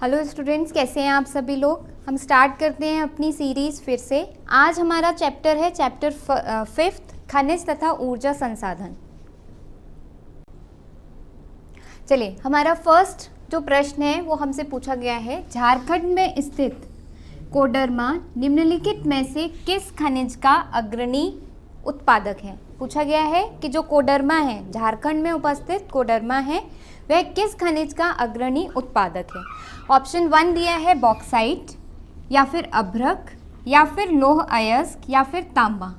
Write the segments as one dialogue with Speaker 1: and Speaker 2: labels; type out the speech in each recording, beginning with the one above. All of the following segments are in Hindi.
Speaker 1: हेलो स्टूडेंट्स, कैसे हैं आप सभी लोग। हम स्टार्ट करते हैं अपनी सीरीज़ फिर से। आज हमारा चैप्टर है चैप्टर 5 खनिज तथा ऊर्जा संसाधन। चलिए, हमारा फर्स्ट जो प्रश्न है वो हमसे पूछा गया है, झारखंड में स्थित कोडरमा निम्नलिखित में से किस खनिज का अग्रणी उत्पादक है। पूछा गया है कि जो कोडरमा है, झारखंड में उपस्थित कोडरमा है, वह किस खनिज का अग्रणी उत्पादक है। ऑप्शन 1 दिया है बॉक्साइट, या फिर अभ्रक, या फिर लौह अयस्क, या फिर तांबा।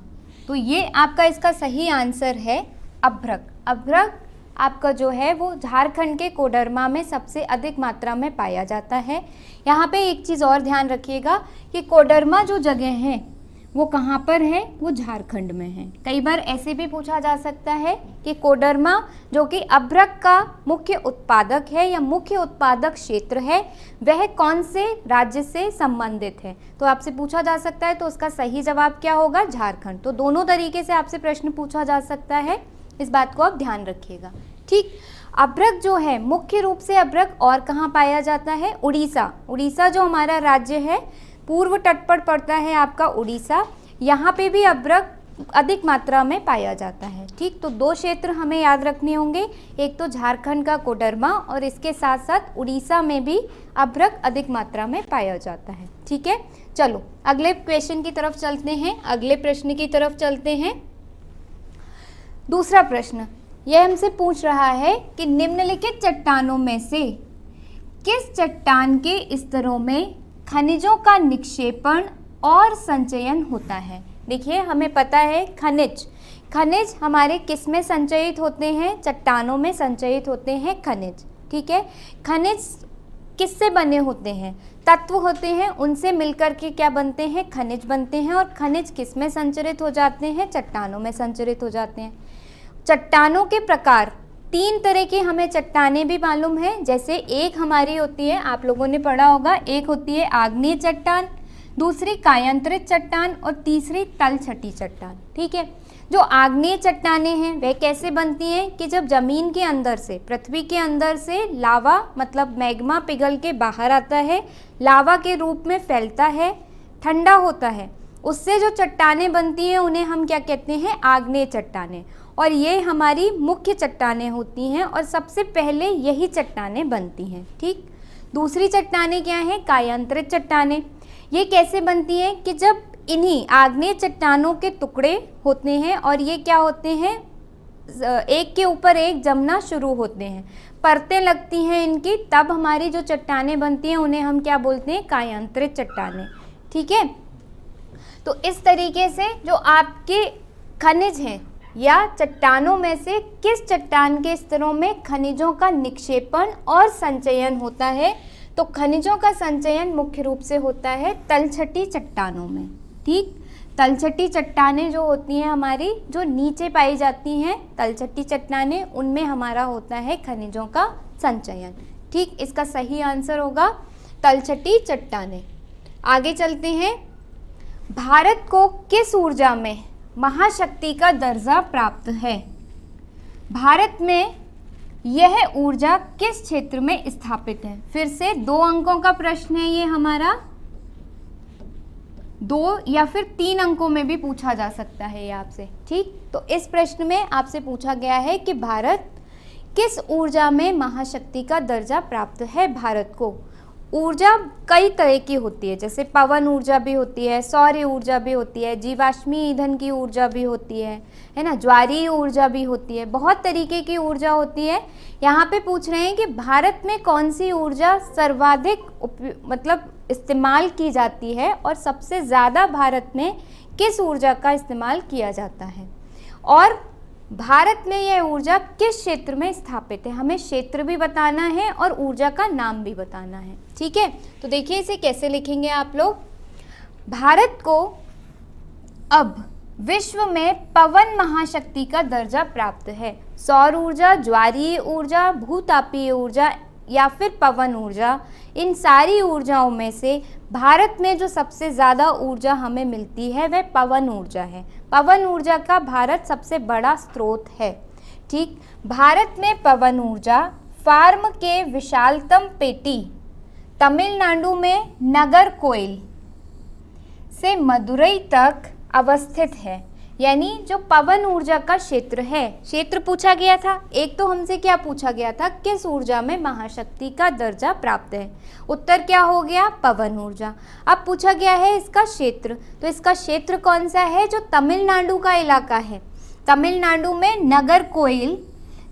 Speaker 1: तो ये आपका इसका सही आंसर है अभ्रक। अभ्रक आपका जो है वो झारखंड के कोडरमा में सबसे अधिक मात्रा में पाया जाता है। यहाँ पे एक चीज़ और ध्यान रखिएगा कि कोडरमा जो जगह है वो कहाँ पर है, वो झारखंड में है। कई बार ऐसे भी पूछा जा सकता है कि कोडरमा जो कि अभ्रक का मुख्य उत्पादक है या मुख्य उत्पादक क्षेत्र है, वह कौन से राज्य से संबंधित है। तो आपसे पूछा जा सकता है, तो उसका सही जवाब क्या होगा, झारखंड। तो दोनों तरीके से आपसे प्रश्न पूछा जा सकता है, इस बात को आप ध्यान रखिएगा। ठीक, अभ्रक जो है मुख्य रूप से अभ्रक और कहाँ पाया जाता है, उड़ीसा। उड़ीसा जो हमारा राज्य है, पूर्व तट पर पड़ता है आपका उड़ीसा, यहाँ पे भी अभ्रक अधिक मात्रा में पाया जाता है। ठीक, तो दो क्षेत्र हमें याद रखने होंगे, एक तो झारखंड का कोडरमा और इसके साथ साथ उड़ीसा में भी अभ्रक अधिक मात्रा में पाया जाता है। ठीक है, चलो अगले क्वेश्चन की तरफ चलते हैं, अगले प्रश्न की तरफ चलते हैं। दूसरा प्रश्न यह हमसे पूछ रहा है कि निम्नलिखित चट्टानों में से किस चट्टान के स्तरों में खनिजों का निक्षेपण और संचयन होता है। देखिए, हमें पता है खनिज हमारे किस में संचयित होते हैं, चट्टानों में संचयित होते हैं खनिज। ठीक है, खनिज किससे बने होते हैं, तत्व होते हैं, उनसे मिलकर के क्या बनते हैं, खनिज बनते हैं। और खनिज किस में संचरित हो जाते हैं, चट्टानों में संचरित हो जाते हैं। चट्टानों के प्रकार 3 तरह की हमें चट्टानें भी मालूम है। जैसे एक हमारी होती है, आप लोगों ने पढ़ा होगा, एक होती है आग्नेय चट्टान, दूसरी कायांतरित चट्टान और तीसरी तलछटी चट्टान। ठीक है, जो आग्नेय चट्टानें हैं वह कैसे बनती हैं कि जब जमीन के अंदर से, पृथ्वी के अंदर से लावा मतलब मैग्मा पिघल के बाहर आता है, लावा के रूप में फैलता है, ठंडा होता है, उससे जो चट्टानें बनती हैं उन्हें हम क्या कहते हैं, आग्नेय चट्टानें। और ये हमारी मुख्य चट्टानें होती हैं और सबसे पहले यही चट्टानें बनती हैं। ठीक, दूसरी चट्टानें क्या हैं, कायांतरित चट्टानें। ये कैसे बनती हैं कि जब इन्हीं आग्नेय चट्टानों के टुकड़े होते हैं और ये क्या होते हैं, एक के ऊपर एक जमना शुरू होते हैं, परतें लगती हैं इनकी, तब हमारी जो चट्टानें बनती हैं उन्हें हम क्या बोलते हैं, कायांतरित चट्टानें। ठीक है, तो इस तरीके से जो आपके खनिज हैं या चट्टानों में से किस चट्टान के स्तरों में खनिजों का निक्षेपण और संचयन होता है, तो खनिजों का संचयन मुख्य रूप से होता है तलछटी चट्टानों में। ठीक, तलछटी चट्टानें जो होती हैं हमारी, जो नीचे पाई जाती हैं, तलछटी चट्टानें, उनमें हमारा होता है खनिजों का संचयन। ठीक, इसका सही आंसर होगा तलछटी चट्टानें। आगे चलते हैं, भारत को किस ऊर्जा में महाशक्ति का दर्जा प्राप्त है। भारत में यह ऊर्जा किस क्षेत्र में स्थापित है। फिर से 2 अंकों का प्रश्न है ये हमारा, 2 या फिर 3 अंकों में भी पूछा जा सकता है ये आपसे। ठीक, तो इस प्रश्न में आपसे पूछा गया है कि भारत किस ऊर्जा में महाशक्ति का दर्जा प्राप्त है। भारत को ऊर्जा कई तरह की होती है, जैसे पवन ऊर्जा भी होती है, सौर ऊर्जा भी होती है, जीवाश्मी ईंधन की ऊर्जा भी होती है ना, ज्वारीय ऊर्जा भी होती है, बहुत तरीके की ऊर्जा होती है। यहाँ पे पूछ रहे हैं कि भारत में कौन सी ऊर्जा सर्वाधिक मतलब इस्तेमाल की जाती है और सबसे ज़्यादा भारत में किस ऊर्जा का इस्तेमाल किया जाता है, और भारत में यह ऊर्जा किस क्षेत्र में स्थापित है। हमें क्षेत्र भी बताना है और ऊर्जा का नाम भी बताना है। ठीक है, तो देखिए इसे कैसे लिखेंगे आप लोग। भारत को अब विश्व में पवन महाशक्ति का दर्जा प्राप्त है। सौर ऊर्जा, ज्वारीय ऊर्जा, भूतापीय ऊर्जा या फिर पवन ऊर्जा, इन सारी ऊर्जाओं में से भारत में जो सबसे ज़्यादा ऊर्जा हमें मिलती है वह पवन ऊर्जा है। पवन ऊर्जा का भारत सबसे बड़ा स्रोत है। ठीक, भारत में पवन ऊर्जा फार्म के विशालतम पेटी तमिलनाडु में नागरकोइल से मदुरई तक अवस्थित है, यानी जो पवन ऊर्जा का क्षेत्र है, क्षेत्र पूछा गया था। एक तो हमसे क्या पूछा गया था, किस ऊर्जा में महाशक्ति का दर्जा प्राप्त है, उत्तर क्या हो गया, पवन ऊर्जा। अब पूछा गया है इसका क्षेत्र, तो इसका क्षेत्र कौन सा है, जो तमिलनाडु का इलाका है। तमिलनाडु में नागरकोइल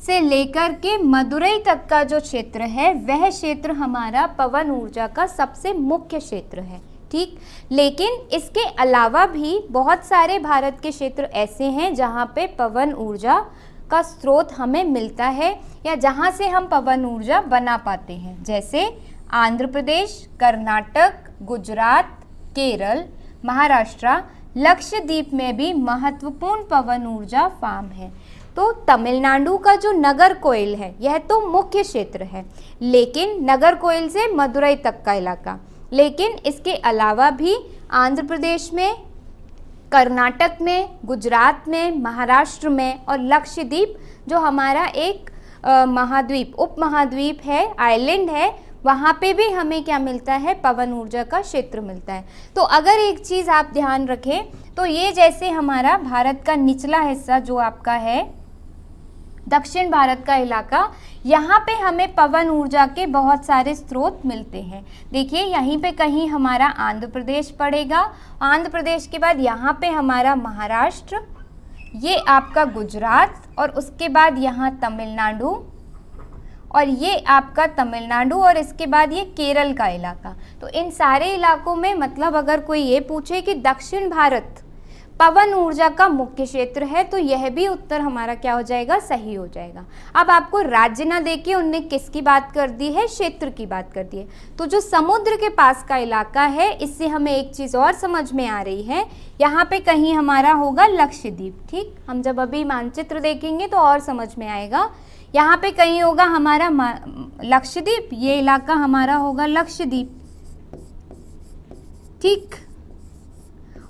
Speaker 1: से लेकर के मदुरई तक का जो क्षेत्र है, वह क्षेत्र हमारा पवन ऊर्जा का सबसे मुख्य क्षेत्र है, ठीक। लेकिन इसके अलावा भी बहुत सारे भारत के क्षेत्र ऐसे हैं जहाँ पे पवन ऊर्जा का स्रोत हमें मिलता है या जहाँ से हम पवन ऊर्जा बना पाते हैं, जैसे आंध्र प्रदेश, कर्नाटक, गुजरात, केरल, महाराष्ट्र, लक्षद्वीप में भी महत्वपूर्ण पवन ऊर्जा फार्म है। तो तमिलनाडु का जो नागरकोइल है, यह तो मुख्य क्षेत्र है, लेकिन नागरकोइल से मदुरई तक का इलाका, लेकिन इसके अलावा भी आंध्र प्रदेश में, कर्नाटक में, गुजरात में, महाराष्ट्र में और लक्षद्वीप जो हमारा एक महाद्वीप, उप महाद्वीप है, आइलैंड है, वहाँ पे भी हमें क्या मिलता है, पवन ऊर्जा का क्षेत्र मिलता है। तो अगर एक चीज़ आप ध्यान रखें, तो ये जैसे हमारा भारत का निचला हिस्सा जो आपका है, दक्षिण भारत का इलाका, यहाँ पे हमें पवन ऊर्जा के बहुत सारे स्रोत मिलते हैं। देखिए यहीं पे कहीं हमारा आंध्र प्रदेश पड़ेगा, आंध्र प्रदेश के बाद यहाँ पे हमारा महाराष्ट्र, ये आपका गुजरात, और उसके बाद यहाँ तमिलनाडु, और ये आपका तमिलनाडु, और इसके बाद ये केरल का इलाका। तो इन सारे इलाकों में, मतलब अगर कोई ये पूछे कि दक्षिण भारत पवन ऊर्जा का मुख्य क्षेत्र है, तो यह भी उत्तर हमारा क्या हो जाएगा, सही हो जाएगा। अब आपको राज्य ना देके उनने किसकी बात कर दी है, क्षेत्र की बात कर दी है। तो जो समुद्र के पास का इलाका है, इससे हमें एक चीज़ और समझ में आ रही है, यहाँ पे कहीं हमारा होगा लक्षद्वीप, ठीक। हम जब अभी मानचित्र देखेंगे तो और समझ में आएगा। यहाँ पे कहीं होगा हमारा लक्षद्वीप, ये इलाका हमारा होगा लक्षद्वीप, ठीक।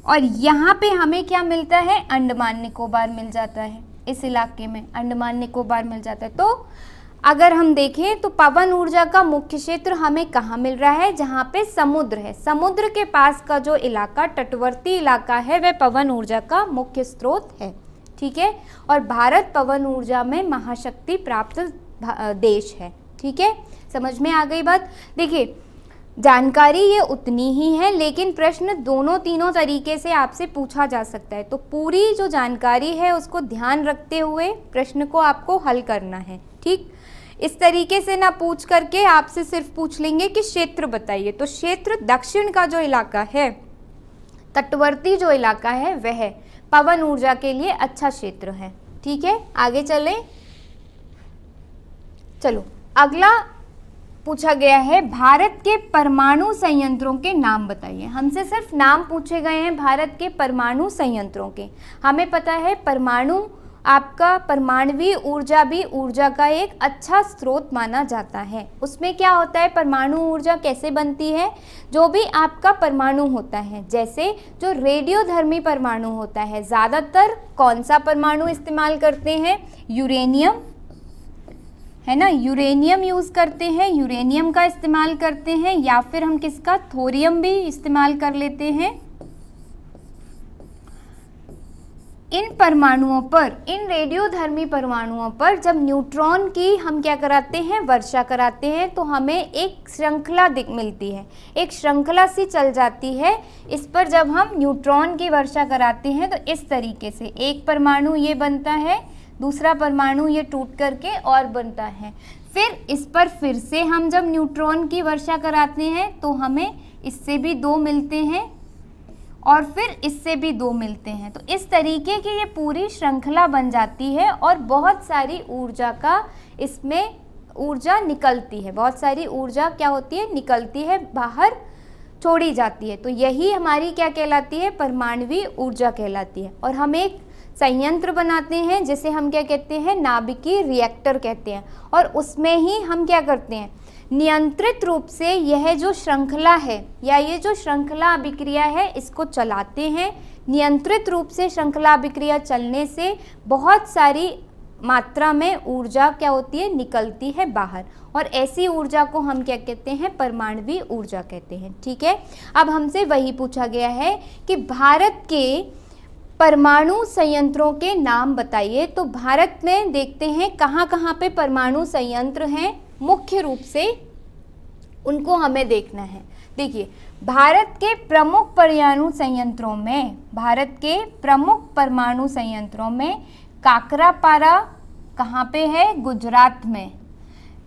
Speaker 1: और यहाँ पे हमें क्या मिलता है, अंडमान निकोबार मिल जाता है, इस इलाके में अंडमान निकोबार मिल जाता है। तो अगर हम देखें तो पवन ऊर्जा का मुख्य क्षेत्र हमें कहाँ मिल रहा है, जहाँ पे समुद्र है, समुद्र के पास का जो इलाका, तटवर्ती इलाका है, वह पवन ऊर्जा का मुख्य स्रोत है, ठीक है। और भारत पवन ऊर्जा में महाशक्ति प्राप्त देश है, ठीक है। समझ में आ गई बात। देखिए जानकारी ये उतनी ही है, लेकिन प्रश्न दोनों तीनों तरीके से आपसे पूछा जा सकता है। तो पूरी जो जानकारी है उसको ध्यान रखते हुए प्रश्न को आपको हल करना है, ठीक। इस तरीके से ना पूछ करके आपसे सिर्फ पूछ लेंगे कि क्षेत्र बताइए, तो क्षेत्र दक्षिण का जो इलाका है, तटवर्ती जो इलाका है, वह पवन ऊर्जा के लिए अच्छा क्षेत्र है, ठीक है। आगे चलें, चलो अगला पूछा गया है, भारत के परमाणु संयंत्रों के नाम बताइए। हमसे सिर्फ नाम पूछे गए हैं भारत के परमाणु संयंत्रों के। हमें पता है परमाणु आपका परमाणुवीय ऊर्जा भी ऊर्जा का एक अच्छा स्रोत माना जाता है। उसमें क्या होता है, परमाणु ऊर्जा कैसे बनती है, जो भी आपका परमाणु होता है, जैसे जो रेडियोधर्मी परमाणु होता है, ज़्यादातर कौन सा परमाणु इस्तेमाल करते हैं, यूरेनियम, है ना, यूरेनियम यूज़ करते हैं, यूरेनियम का इस्तेमाल करते हैं, या फिर हम किसका, थोरियम भी इस्तेमाल कर लेते हैं। इन परमाणुओं पर, इन रेडियोधर्मी परमाणुओं पर जब न्यूट्रॉन की हम क्या कराते हैं, वर्षा कराते हैं, तो हमें एक श्रृंखला मिलती है, एक श्रृंखला सी चल जाती है। इस पर जब हम न्यूट्रॉन की वर्षा कराते हैं तो इस तरीके से एक परमाणु ये बनता है, दूसरा परमाणु ये टूट करके और बनता है, फिर इस पर फिर से हम जब न्यूट्रॉन की वर्षा कराते हैं तो हमें इससे भी दो मिलते हैं और फिर इससे भी दो मिलते हैं। तो इस तरीके की ये पूरी श्रृंखला बन जाती है और बहुत सारी ऊर्जा का इसमें ऊर्जा निकलती है, बहुत सारी ऊर्जा क्या होती है, निकलती है, बाहर छोड़ी जाती है। तो यही हमारी क्या कहलाती है, परमाणुवीय ऊर्जा कहलाती है। और हम एक संयंत्र बनाते हैं जिसे हम क्या कहते हैं, नाभिकीय रिएक्टर कहते हैं, और उसमें ही हम क्या करते हैं, नियंत्रित रूप से यह जो श्रृंखला है या ये जो श्रृंखला अभिक्रिया है इसको चलाते हैं। नियंत्रित रूप से श्रृंखला अभिक्रिया चलने से बहुत सारी मात्रा में ऊर्जा क्या होती है, निकलती है बाहर, और ऐसी ऊर्जा को हम क्या कहते हैं, परमाणु ऊर्जा कहते हैं। ठीक है, अब हमसे वही पूछा गया है कि भारत के परमाणु संयंत्रों के नाम बताइए। तो भारत में देखते हैं कहाँ कहाँ पे परमाणु संयंत्र हैं, मुख्य रूप से उनको हमें देखना है। देखिए, भारत के प्रमुख परमाणु संयंत्रों में, भारत के प्रमुख परमाणु संयंत्रों में काकरापारा कहाँ पे है, गुजरात में,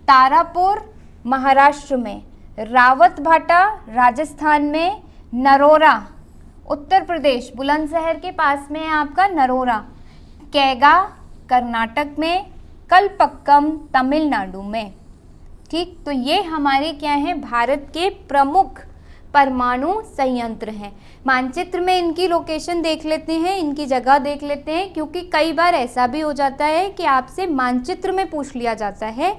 Speaker 1: तारापुर महाराष्ट्र में, रावतभाटा राजस्थान में, नरोरा उत्तर प्रदेश बुलंदशहर के पास में है आपका नरोरा, कैगा कर्नाटक में, कलपक्कम तमिलनाडु में। ठीक, तो ये हमारे क्या हैं, भारत के प्रमुख परमाणु संयंत्र हैं। मानचित्र में इनकी लोकेशन देख लेते हैं, इनकी जगह देख लेते हैं, क्योंकि कई बार ऐसा भी हो जाता है कि आपसे मानचित्र में पूछ लिया जाता है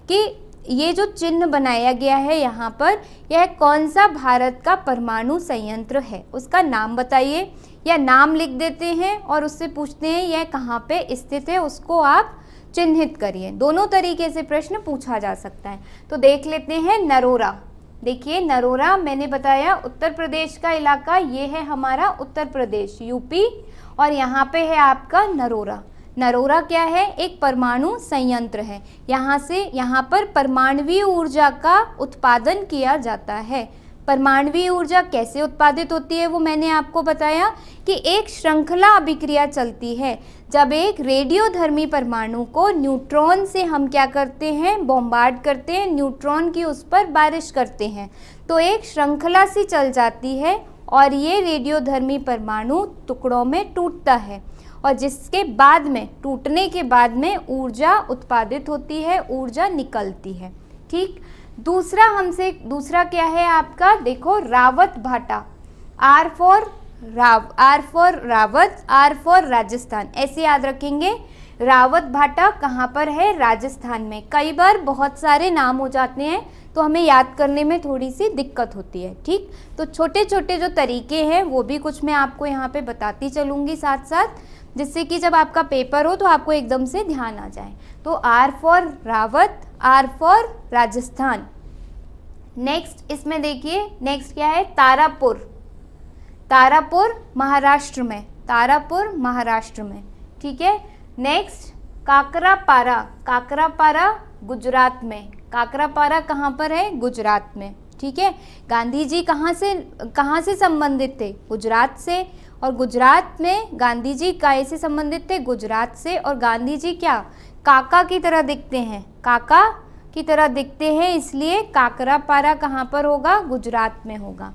Speaker 1: कि ये जो चिन्ह बनाया गया है यहाँ पर, यह कौन सा भारत का परमाणु संयंत्र है, उसका नाम बताइए, या नाम लिख देते हैं और उससे पूछते हैं यह कहाँ पे स्थित है, उसको आप चिन्हित करिए। दोनों तरीके से प्रश्न पूछा जा सकता है। तो देख लेते हैं नरोरा। देखिए, नरोरा मैंने बताया उत्तर प्रदेश का इलाका, ये है हमारा उत्तर प्रदेश यूपी, और यहाँ पे है आपका नरोरा। नरोरा क्या है, एक परमाणु संयंत्र है। यहाँ पर परमाणु ऊर्जा का उत्पादन किया जाता है। परमाणु ऊर्जा कैसे उत्पादित होती है वो मैंने आपको बताया कि एक श्रृंखला अभिक्रिया चलती है। जब एक रेडियोधर्मी परमाणु को न्यूट्रॉन से हम क्या करते हैं, बॉम्बार्ड करते हैं, न्यूट्रॉन की उस पर बारिश करते हैं, तो एक श्रृंखला सी चल जाती है और ये रेडियोधर्मी परमाणु टुकड़ों में टूटता है, और जिसके बाद में, टूटने के बाद में ऊर्जा उत्पादित होती है, ऊर्जा निकलती है। ठीक, दूसरा क्या है आपका, देखो Rawatbhata, R for Rawat, R for Rajasthan, ऐसे याद रखेंगे। रावतभाटा कहाँ पर है, राजस्थान में। कई बार बहुत सारे नाम हो जाते हैं तो हमें याद करने में थोड़ी सी दिक्कत होती है। ठीक, तो छोटे छोटे जो तरीके हैं वो भी कुछ मैं आपको यहाँ पे बताती चलूँगी साथ साथ, जिससे कि जब आपका पेपर हो तो आपको एकदम से ध्यान आ जाए। तो R for Rawat, R for Rajasthan. Next इसमें देखिए, नेक्स्ट क्या है, तारापुर, तारापुर महाराष्ट्र में, तारापुर महाराष्ट्र में। ठीक है, नेक्स्ट काकरापारा, काकरापारा गुजरात में, काकरापारा कहाँ पर है, गुजरात में। ठीक है, गांधी जी कहाँ से संबंधित थे, गुजरात से, और गुजरात में गांधी जी कैसे संबंधित थे, गुजरात से। और गांधी जी क्या काका की तरह दिखते हैं, काका की तरह दिखते हैं, इसलिए काकरापारा कहाँ पर होगा, गुजरात में होगा।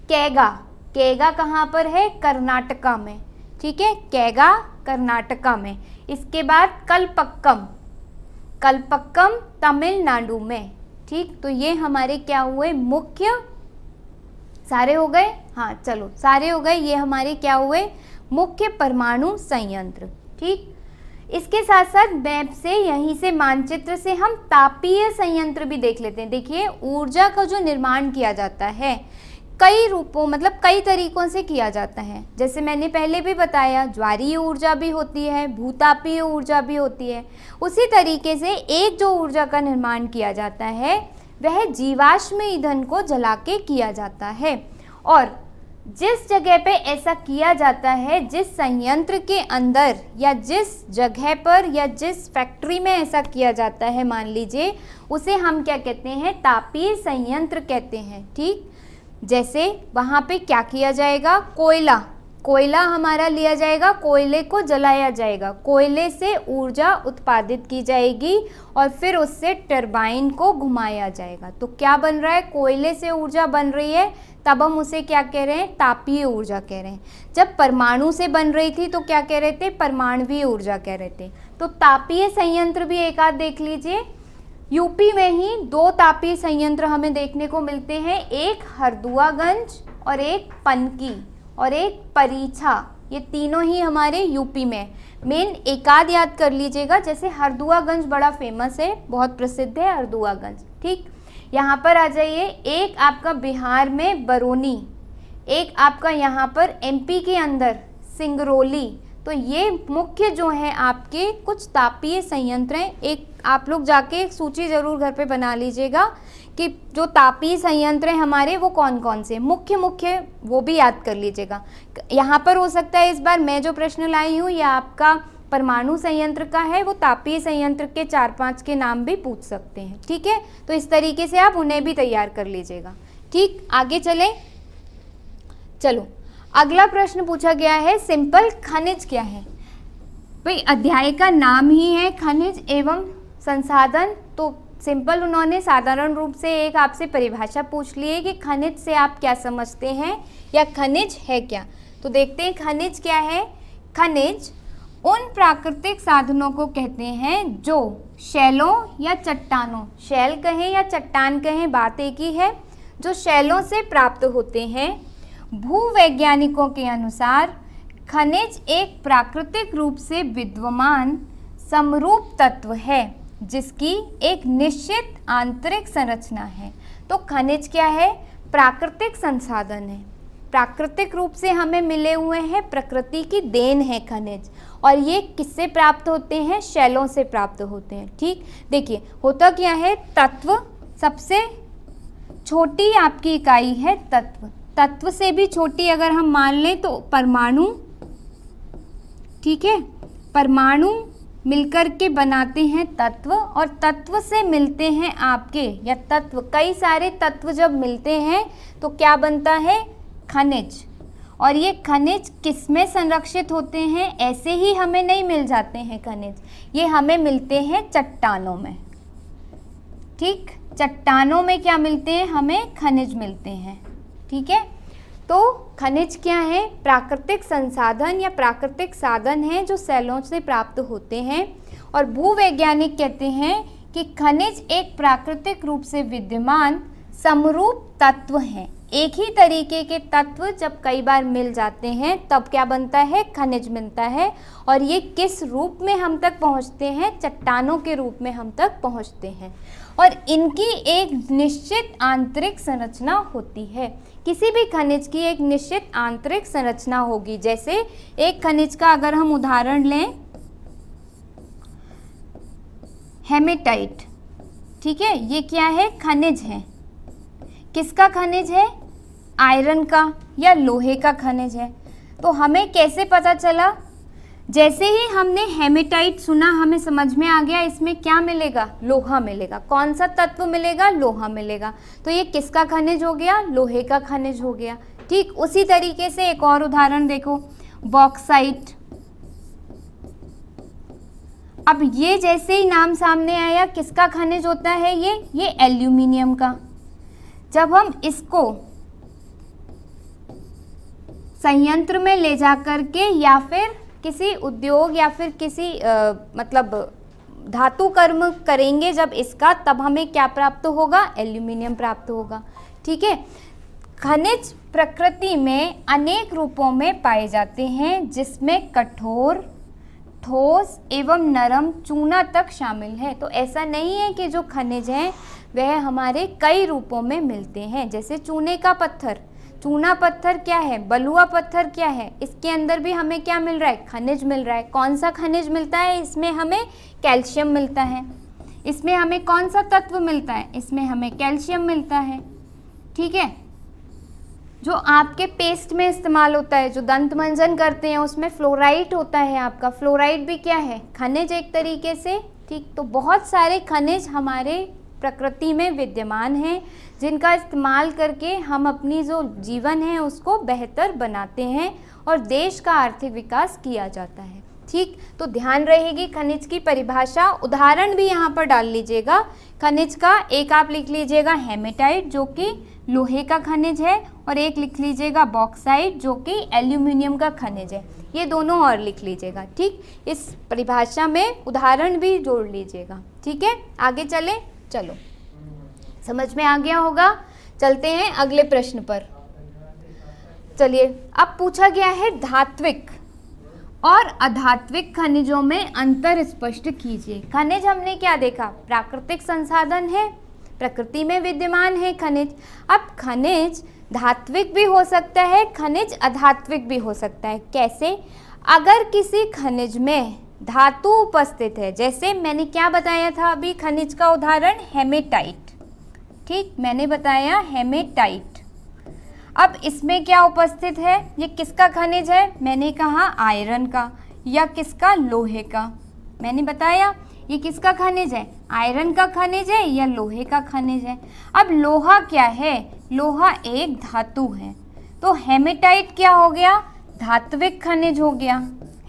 Speaker 1: कैगा, कैगा कहाँ पर है, कर्नाटका में। ठीक है, कैगा कर्नाटका में। इसके बाद कलपक्कम, कलपक्कम तमिलनाडु में। ठीक, तो ये हमारे क्या हुए, मुख्य, सारे हो गए, हाँ चलो सारे हो गए, ये हमारे क्या हुए, मुख्य परमाणु संयंत्र। ठीक, इसके साथ साथ मैप से, यहीं से मानचित्र से हम तापीय संयंत्र भी देख लेते हैं। देखिए, ऊर्जा का जो निर्माण किया जाता है कई रूपों, मतलब कई तरीकों से किया जाता है। जैसे मैंने पहले भी बताया, ज्वारीय ऊर्जा भी होती है, भूतापीय ऊर्जा भी होती है। उसी तरीके से एक जो ऊर्जा का निर्माण किया जाता है वह जीवाश्म ईंधन को जला के किया जाता है। और जिस जगह पे ऐसा किया जाता है, जिस संयंत्र के अंदर या जिस जगह पर या जिस फैक्ट्री में ऐसा किया जाता है, मान लीजिए, उसे हम क्या कहते हैं, तापीय संयंत्र कहते हैं। ठीक, जैसे वहाँ पे क्या किया जाएगा, कोयला, कोयला हमारा लिया जाएगा, कोयले को जलाया जाएगा, कोयले से ऊर्जा उत्पादित की जाएगी और फिर उससे टरबाइन को घुमाया जाएगा। तो क्या बन रहा है, कोयले से ऊर्जा बन रही है, तब हम उसे क्या कह रहे हैं, तापीय ऊर्जा कह रहे हैं। जब परमाणु से बन रही थी तो क्या कह रहे थे, परमाणुवीय ऊर्जा कह रहे थे। तो तापीय संयंत्र भी एक आध देख लीजिए। यूपी में ही दो तापीय संयंत्र हमें देखने को मिलते हैं, एक हरदुआगंज और एक पनकी और एक परीछा। ये तीनों ही हमारे यूपी में। मेन एक आध याद कर लीजिएगा, जैसे हरदुआगंज बड़ा फेमस है, बहुत प्रसिद्ध है हरदुआगंज। ठीक, यहाँ पर आ जाइए। एक आपका बिहार में बरौनी, एक आपका यहाँ पर एमपी के अंदर सिंगरौली। तो ये मुख्य जो है आपके कुछ तापीय संयंत्र हैं। एक आप लोग जाके एक सूची ज़रूर घर पे बना लीजिएगा कि जो तापीय संयंत्र हैं हमारे वो कौन कौन से मुख्य वो भी याद कर लीजिएगा। यहाँ पर हो सकता है इस बार मैं जो प्रश्न लाई हूँ या आपका परमाणु संयंत्र का है, वो तापीय संयंत्र के 4-5 के नाम भी पूछ सकते हैं। ठीक है, तो इस तरीके से आप उन्हें भी तैयार कर लीजिएगा। ठीक, आगे चलें। चलो अगला प्रश्न पूछा गया है, सिंपल खनिज क्या है। भाई अध्याय का नाम ही है खनिज एवं संसाधन, तो सिंपल उन्होंने साधारण रूप से एक आपसे परिभाषा पूछ ली है कि खनिज से आप क्या समझते हैं या खनिज है क्या। तो देखते हैं खनिज क्या है। खनिज उन प्राकृतिक साधनों को कहते हैं जो शैलों या चट्टानों, शैल कहें या चट्टान कहें बात एक ही है, जो शैलों से प्राप्त होते हैं। भूवैज्ञानिकों के अनुसार खनिज एक प्राकृतिक रूप से विद्यमान समरूप तत्व है जिसकी एक निश्चित आंतरिक संरचना है। तो खनिज क्या है, प्राकृतिक संसाधन है, प्राकृतिक रूप से हमें मिले हुए हैं, प्रकृति की देन है खनिज। और ये किससे प्राप्त होते हैं, शैलों से प्राप्त होते हैं। ठीक, देखिए होता क्या है, तत्व सबसे छोटी आपकी इकाई है तत्व, तत्व से भी छोटी अगर हम मान लें तो परमाणु। ठीक है, परमाणु मिलकर के बनाते हैं तत्व, और तत्व से मिलते हैं आपके या तत्व, कई सारे तत्व जब मिलते हैं तो क्या बनता है, खनिज। और ये खनिज किसमें संरक्षित होते हैं, ऐसे ही हमें नहीं मिल जाते हैं खनिज, ये हमें मिलते हैं चट्टानों में। ठीक, चट्टानों में क्या मिलते हैं, हमें खनिज मिलते हैं। ठीक है, तो खनिज क्या है, प्राकृतिक संसाधन या प्राकृतिक साधन हैं जो शैलों से प्राप्त होते हैं। और भूवैज्ञानिक कहते हैं कि खनिज एक प्राकृतिक रूप से विद्यमान समरूप तत्व हैं। एक ही तरीके के तत्व जब कई बार मिल जाते हैं तब क्या बनता है, खनिज मिलता है। और ये किस रूप में हम तक पहुंचते हैं, चट्टानों के रूप में हम तक पहुंचते हैं। और इनकी एक निश्चित आंतरिक संरचना होती है, किसी भी खनिज की एक निश्चित आंतरिक संरचना होगी। जैसे एक खनिज का अगर हम उदाहरण लें, हेमेटाइट। ठीक है, ये क्या है, खनिज है। किसका खनिज है, आयरन का या लोहे का खनिज है। तो हमें कैसे पता चला, जैसे ही हमने हेमेटाइट सुना हमें समझ में आ गया इसमें क्या मिलेगा, लोहा मिलेगा। कौन सा तत्व मिलेगा, लोहा मिलेगा। तो ये किसका खनिज हो गया, लोहे का खनिज हो गया। ठीक, उसी तरीके से एक और उदाहरण देखो, बॉक्साइट। अब ये जैसे ही नाम सामने आया, किसका खनिज होता है, ये एल्यूमिनियम का। जब हम इसको संयंत्र में ले जा करके या फिर किसी उद्योग या फिर किसी मतलब धातु कर्म करेंगे जब इसका, तब हमें क्या प्राप्त होगा, एल्यूमिनियम प्राप्त होगा। ठीक है, खनिज प्रकृति में अनेक रूपों में पाए जाते हैं जिसमें कठोर, ठोस एवं नरम चूना तक शामिल है। तो ऐसा नहीं है कि जो खनिज हैं वह हमारे कई रूपों में मिलते हैं। जैसे चूने का पत्थर, चूना पत्थर क्या है, बलुआ पत्थर क्या है, इसके अंदर भी हमें क्या मिल रहा है, खनिज मिल रहा है। कौन सा खनिज मिलता है, इसमें हमें कैल्शियम मिलता है। इसमें हमें कौन सा तत्व मिलता है, इसमें हमें कैल्शियम मिलता है। ठीक है, जो आपके पेस्ट में इस्तेमाल होता है, जो दंत मंजन करते हैं, उसमें फ्लोराइड होता है आपका, फ्लोराइड भी क्या है, खनिज एक तरीके से। ठीक, तो बहुत सारे खनिज हमारे प्रकृति में विद्यमान हैं जिनका इस्तेमाल करके हम अपनी जो जीवन है उसको बेहतर बनाते हैं और देश का आर्थिक विकास किया जाता है। ठीक, तो ध्यान रहेगी खनिज की परिभाषा, उदाहरण भी यहाँ पर डाल लीजिएगा। खनिज का एक आप लिख लीजिएगा हेमेटाइट जो कि लोहे का खनिज है, और एक लिख लीजिएगा बॉक्साइट जो कि एल्यूमिनियम का खनिज है। ये दोनों और लिख लीजिएगा। ठीक, इस परिभाषा में उदाहरण भी जोड़ लीजिएगा। ठीक है, आगे चलें। चलो, समझ में आ गया होगा। चलते हैं अगले प्रश्न पर। चलिए, अब पूछा गया है धात्विक और अधात्विक खनिजों में अंतर स्पष्ट कीजिए। खनिज हमने क्या देखा, प्राकृतिक संसाधन है, प्रकृति में विद्यमान है खनिज। अब खनिज धात्विक भी हो सकता है, खनिज अधात्विक भी हो सकता है। कैसे, अगर किसी खनिज में धातु उपस्थित है, जैसे मैंने क्या बताया था अभी खनिज का उदाहरण हेमेटाइट, ठीक, मैंने बताया हेमेटाइट। अब इसमें क्या उपस्थित है, ये किसका खनिज है, मैंने कहा आयरन का या किसका, लोहे का। मैंने बताया ये किसका खनिज है, आयरन का खनिज है या लोहे का खनिज है। अब लोहा क्या है, लोहा एक धातु है, तो हेमेटाइट क्या हो गया, धात्विक खनिज हो गया।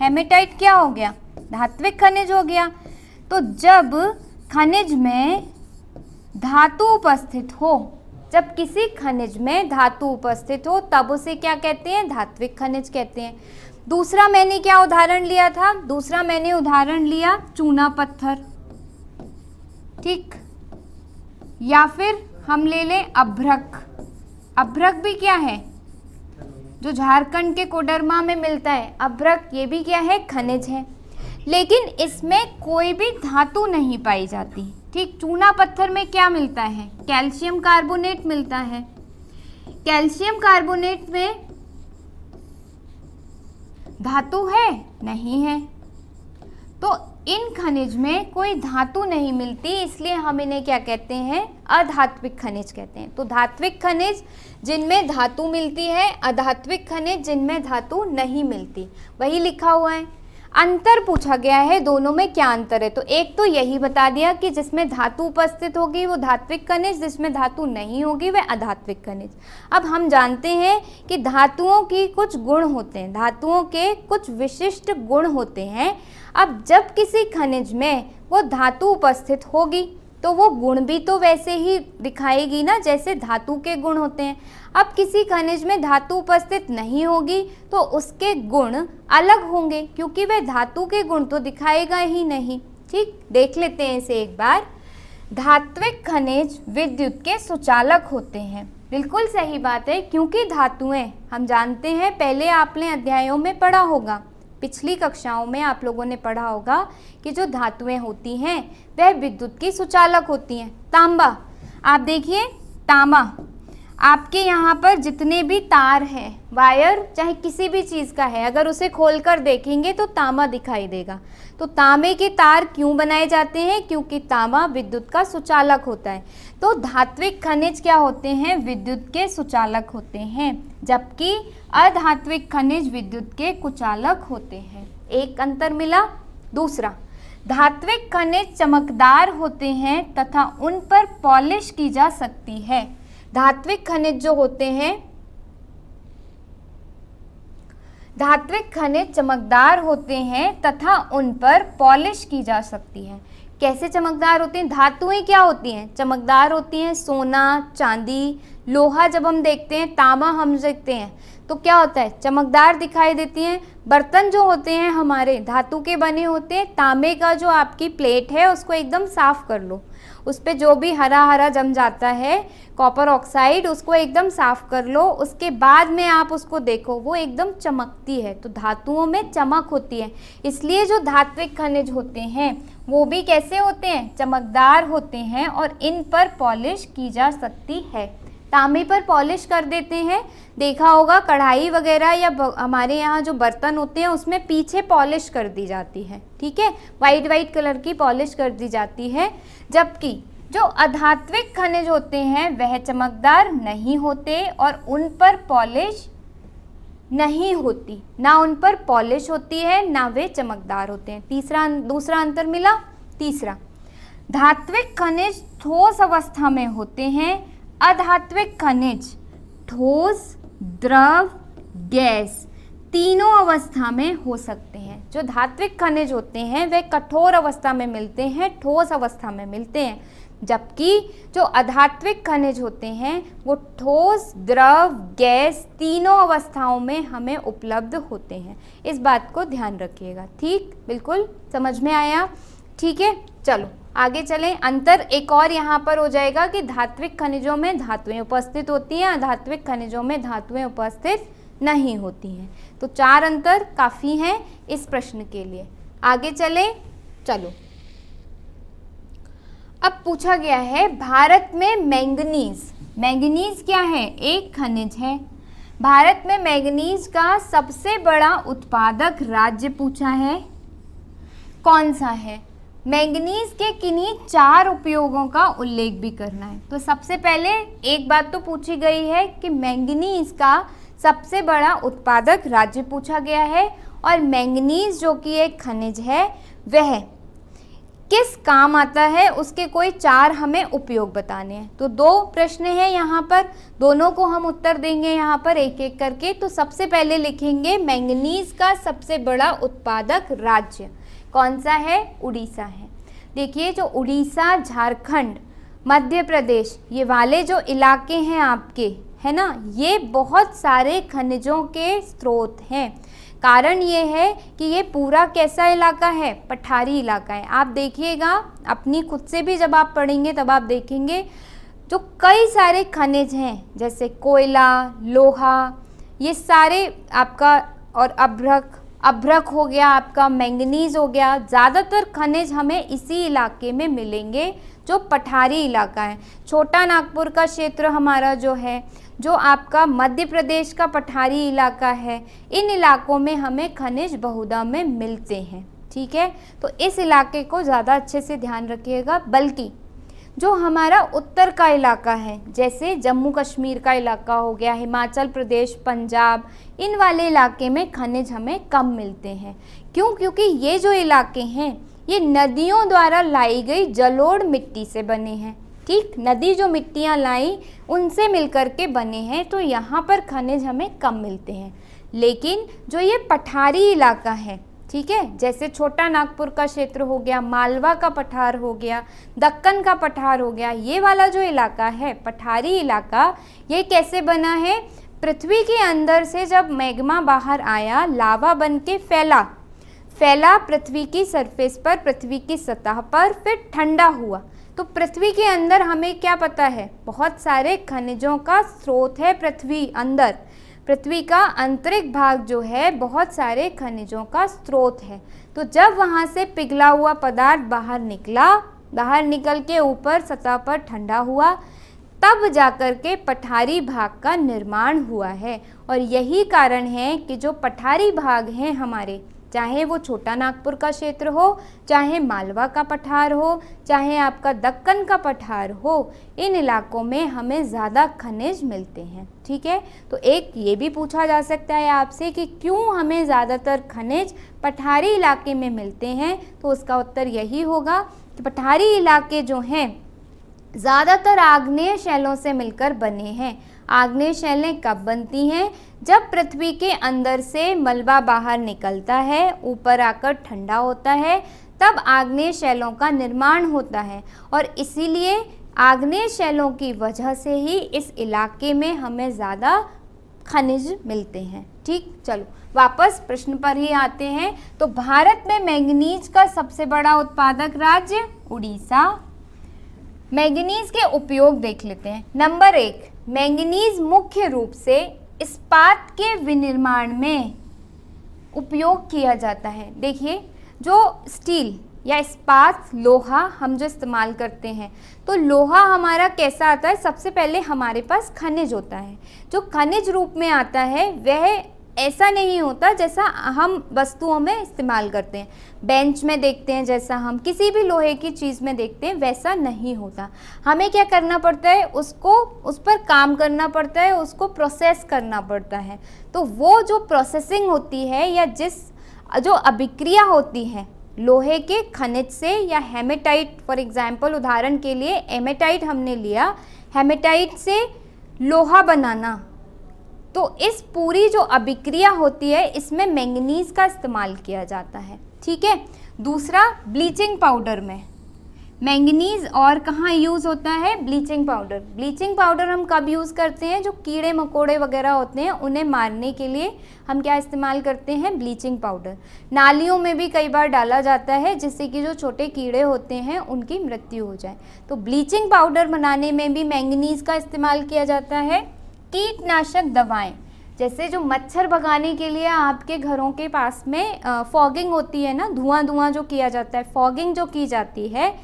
Speaker 1: हेमेटाइट क्या हो गया, धात्विक खनिज हो गया। तो जब खनिज में धातु उपस्थित हो, जब किसी खनिज में धातु उपस्थित हो तब उसे क्या कहते हैं, धात्विक खनिज कहते हैं। दूसरा मैंने क्या उदाहरण लिया था, दूसरा मैंने उदाहरण लिया चूना पत्थर, ठीक, या फिर हम ले लें अभ्रक। अभ्रक भी क्या है, जो झारखंड के कोडरमा में मिलता है, अभ्रक ये भी क्या है, खनिज है, लेकिन इसमें कोई भी धातु नहीं पाई जाती, ठीक। चूना पत्थर में क्या मिलता है, कैल्शियम कार्बोनेट मिलता है। कैल्शियम कार्बोनेट में धातु है, नहीं है, तो इन खनिज में कोई धातु नहीं मिलती, इसलिए हम इन्हें क्या कहते हैं, अधात्विक खनिज कहते हैं। तो धात्विक खनिज जिनमें धातु मिलती है, अधात्विक खनिज जिनमें धातु नहीं मिलती, वही लिखा हुआ है। अंतर पूछा गया है, दोनों में क्या अंतर है, तो एक तो यही बता दिया कि जिसमें धातु उपस्थित होगी वो धात्विक खनिज, जिसमें धातु नहीं होगी वह अधात्विक खनिज। अब हम जानते हैं कि धातुओं की कुछ गुण होते हैं, धातुओं के कुछ विशिष्ट गुण होते हैं। अब जब किसी खनिज में वो धातु उपस्थित होगी तो वो गुण भी तो वैसे ही दिखाएगी ना जैसे धातु के गुण होते हैं। अब किसी खनिज में धातु उपस्थित नहीं होगी तो उसके गुण अलग होंगे, क्योंकि वह धातु के गुण तो दिखाएगा ही नहीं, ठीक। देख लेते हैं इसे एक बार। धात्विक खनिज विद्युत के सुचालक होते हैं, बिल्कुल सही बात है, क्योंकि धातुएं हम जानते हैं, पहले आपने अध्यायों में पढ़ा होगा, पिछली कक्षाओं में आप लोगों ने पढ़ा होगा कि जो धातुएं होती हैं वह विद्युत की सुचालक होती हैं। तांबा, आप देखिए तांबा, आपके यहाँ पर जितने भी तार हैं, वायर चाहे किसी भी चीज़ का है, अगर उसे खोलकर देखेंगे तो तांबा दिखाई देगा। तो तांबे के तार क्यों बनाए जाते हैं, क्योंकि तांबा विद्युत का सुचालक होता है। तो धात्विक खनिज क्या होते हैं, विद्युत के सुचालक होते हैं, जबकि अधात्विक खनिज विद्युत के कुचालक होते हैं। एक अंतर मिला। दूसरा, धात्विक खनिज चमकदार होते हैं तथा उन पर पॉलिश की जा सकती है। धात्विक खनिज जो होते हैं, धात्विक खनिज चमकदार होते हैं तथा उन पर पॉलिश की जा सकती है। कैसे चमकदार होते हैं, धातुएं क्या होती हैं, चमकदार होती हैं। सोना, चांदी, लोहा जब हम देखते हैं, तांबा हम देखते हैं तो क्या होता है, चमकदार दिखाई देती हैं। बर्तन जो होते हैं हमारे धातु के बने होते हैं। तांबे का जो आपकी प्लेट है उसको एकदम साफ कर लो, उस पर जो भी हरा हरा जम जाता है, कॉपर ऑक्साइड, उसको एकदम साफ कर लो, उसके बाद में आप उसको देखो, वो एकदम चमकती है। तो धातुओं में चमक होती है, इसलिए जो धात्विक खनिज होते हैं वो भी कैसे होते हैं, चमकदार होते हैं और इन पर पॉलिश की जा सकती है। तांबे पर पॉलिश कर देते हैं, देखा होगा कढ़ाई वगैरह या हमारे यहाँ जो बर्तन होते हैं उसमें पीछे पॉलिश कर दी जाती है, ठीक है, वाइट कलर की पॉलिश कर दी जाती है। जबकि जो अधात्विक खनिज होते हैं वह चमकदार नहीं होते और उन पर पॉलिश नहीं होती, ना उन पर पॉलिश होती है ना वे चमकदार होते हैं। दूसरा अंतर मिला। तीसरा, धात्विक खनिज ठोस अवस्था में होते हैं, अधात्विक खनिज ठोस, द्रव, गैस तीनों अवस्था में हो सकते हैं। जो धात्विक खनिज होते हैं वे कठोर अवस्था में मिलते हैं, ठोस अवस्था में मिलते हैं, जबकि जो अधात्विक खनिज होते हैं वो ठोस, द्रव, गैस तीनों अवस्थाओं में हमें उपलब्ध होते हैं। इस बात को ध्यान रखिएगा, ठीक, बिल्कुल समझ में आया, ठीक है। चलो आगे चलें। अंतर एक और यहाँ पर हो जाएगा कि धात्विक खनिजों में धातुएं उपस्थित होती हैं, अधात्विक खनिजों में धातुएं उपस्थित नहीं होती हैं। तो 4 अंतर काफ़ी हैं इस प्रश्न के लिए। आगे चलें, चलो। अब पूछा गया है भारत में मैंगनीज, मैंगनीज क्या है, एक खनिज है। भारत में मैंगनीज का सबसे बड़ा उत्पादक राज्य पूछा है, कौन सा है? मैंगनीज के किन्हीं 4 उपयोगों का उल्लेख भी करना है। तो सबसे पहले एक बात तो पूछी गई है कि मैंगनीज का सबसे बड़ा उत्पादक राज्य पूछा गया है, और मैंगनीज जो कि एक खनिज है वह किस काम आता है, उसके कोई 4 हमें उपयोग बताने हैं। तो 2 प्रश्न हैं यहाँ पर, दोनों को हम उत्तर देंगे यहाँ पर एक एक करके। तो सबसे पहले लिखेंगे मैंगनीज का सबसे बड़ा उत्पादक राज्य कौन सा है? उड़ीसा है। देखिए जो उड़ीसा, झारखंड, मध्य प्रदेश, ये वाले जो इलाके हैं आपके, है ना, ये बहुत सारे खनिजों के स्रोत हैं। कारण ये है कि ये पूरा कैसा इलाका है? पठारी इलाका है। आप देखिएगा अपनी खुद से भी जब आप पढ़ेंगे तब आप देखेंगे जो कई सारे खनिज हैं, जैसे कोयला, लोहा, ये सारे आपका, और अभ्रक हो गया आपका, मैंगनीज हो गया, ज़्यादातर खनिज हमें इसी इलाके में मिलेंगे जो पठारी इलाका है। छोटा नागपुर का क्षेत्र हमारा जो है, जो आपका मध्य प्रदेश का पठारी इलाका है, इन इलाकों में हमें खनिज बहुधा में मिलते हैं। ठीक है, तो इस इलाके को ज़्यादा अच्छे से ध्यान रखिएगा। बल्कि जो हमारा उत्तर का इलाका है, जैसे जम्मू कश्मीर का इलाका हो गया, हिमाचल प्रदेश, पंजाब, इन वाले इलाके में खनिज हमें कम मिलते हैं। क्यों? क्योंकि ये जो इलाके हैं ये नदियों द्वारा लाई गई जलोढ़ मिट्टी से बने हैं। ठीक, नदी जो मिट्टियाँ लाई उनसे मिलकर के बने हैं, तो यहाँ पर खनिज हमें कम मिलते हैं। लेकिन जो ये पठारी इलाका है, ठीक है, जैसे छोटा नागपुर का क्षेत्र हो गया, मालवा का पठार हो गया, दक्कन का पठार हो गया, ये वाला जो इलाका है पठारी इलाका, ये कैसे बना है? पृथ्वी के अंदर से जब मैग्मा बाहर आया, लावा बन के फैला पृथ्वी की सरफेस पर, पृथ्वी की सतह पर, फिर ठंडा हुआ। तो पृथ्वी के अंदर हमें क्या पता है? बहुत सारे खनिजों का स्रोत है पृथ्वी अंदर। पृथ्वी का आंतरिक भाग जो है बहुत सारे खनिजों का स्रोत है। तो जब वहाँ से पिघला हुआ पदार्थ बाहर निकल के ऊपर सतह पर ठंडा हुआ, तब जाकर के पठारी भाग का निर्माण हुआ है। और यही कारण है कि जो पठारी भाग हैं हमारे, चाहे वो छोटा नागपुर का क्षेत्र हो, चाहे मालवा का पठार हो, चाहे आपका दक्कन का पठार हो, इन इलाकों में हमें ज़्यादा खनिज मिलते हैं। ठीक है, तो एक ये भी पूछा जा सकता है आपसे कि क्यों हमें ज़्यादातर खनिज पठारी इलाके में मिलते हैं, तो उसका उत्तर यही होगा कि पठारी इलाके जो हैं ज़्यादातर आग्नेय शैलों से मिलकर बने हैं। आग्नेय शैलें कब बनती हैं? जब पृथ्वी के अंदर से मलबा बाहर निकलता है, ऊपर आकर ठंडा होता है, तब आग्नेय शैलों का निर्माण होता है। और इसीलिए आग्नेय शैलों की वजह से ही इस इलाके में हमें ज़्यादा खनिज मिलते हैं। ठीक, चलो वापस प्रश्न पर ही आते हैं। तो भारत में मैंगनीज का सबसे बड़ा उत्पादक राज्य उड़ीसा। मैंगनीज के उपयोग देख लेते हैं। नंबर 1, मैंगनीज मुख्य रूप से इस्पात के विनिर्माण में उपयोग किया जाता है। देखिए जो स्टील या इस्पात, लोहा हम जो इस्तेमाल करते हैं, तो लोहा हमारा कैसा आता है? सबसे पहले हमारे पास खनिज होता है। जो खनिज रूप में आता है वह ऐसा नहीं होता जैसा हम वस्तुओं में इस्तेमाल करते हैं। बेंच में देखते हैं, जैसा हम किसी भी लोहे की चीज़ में देखते हैं, वैसा नहीं होता। हमें क्या करना पड़ता है? उस पर काम करना पड़ता है, उसको प्रोसेस करना पड़ता है। तो वो जो प्रोसेसिंग होती है या जो अभिक्रिया होती है लोहे के खनिज से, या हेमेटाइट फॉर एग्जाम्पल, उदाहरण के लिए हेमेटाइट हमने लिया, हेमेटाइट से लोहा बनाना, तो इस पूरी जो अभिक्रिया होती है इसमें मैंगनीज का इस्तेमाल किया जाता है। ठीक है, दूसरा ब्लीचिंग पाउडर में मैंगनीज और कहाँ यूज़ होता है? Bleaching powder. ब्लीचिंग पाउडर हम कब यूज़ करते हैं? जो कीड़े मकोड़े वगैरह होते हैं उन्हें मारने के लिए हम क्या इस्तेमाल करते हैं? Bleaching powder. नालियों में भी कई बार डाला जाता है जिससे कि जो छोटे कीड़े होते हैं उनकी मृत्यु हो जाए। तो ब्लीचिंग पाउडर बनाने में भी मैंगनीज का इस्तेमाल किया जाता है। कीटनाशक दवाएं, जैसे जो मच्छर भगाने के लिए आपके घरों के पास में फॉगिंग होती है ना, धुआं जो किया जाता है, फॉगिंग जो की जाती है,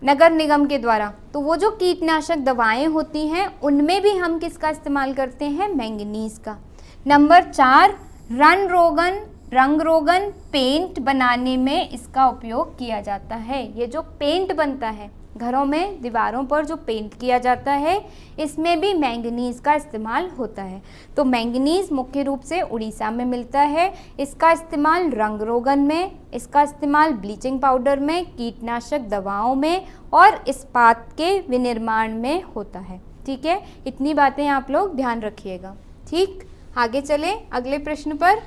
Speaker 1: नगर निगम के द्वारा, तो वो जो कीटनाशक दवाएं होती हैं उनमें भी हम किसका इस्तेमाल करते हैं, मैंगनीज का। नंबर 4, रंग रोगन पेंट बनाने में इसका उपयोग किया जाता है। ये जो पेंट बनता है घरों में, दीवारों पर जो पेंट किया जाता है, इसमें भी मैंगनीज का इस्तेमाल होता है। तो मैंगनीज मुख्य रूप से उड़ीसा में मिलता है। इसका इस्तेमाल रंग रोगन में, इसका इस्तेमाल ब्लीचिंग पाउडर में, कीटनाशक दवाओं में और इस्पात के विनिर्माण में होता है। ठीक है, इतनी बातें आप लोग ध्यान रखिएगा। ठीक, आगे चलें अगले प्रश्न पर।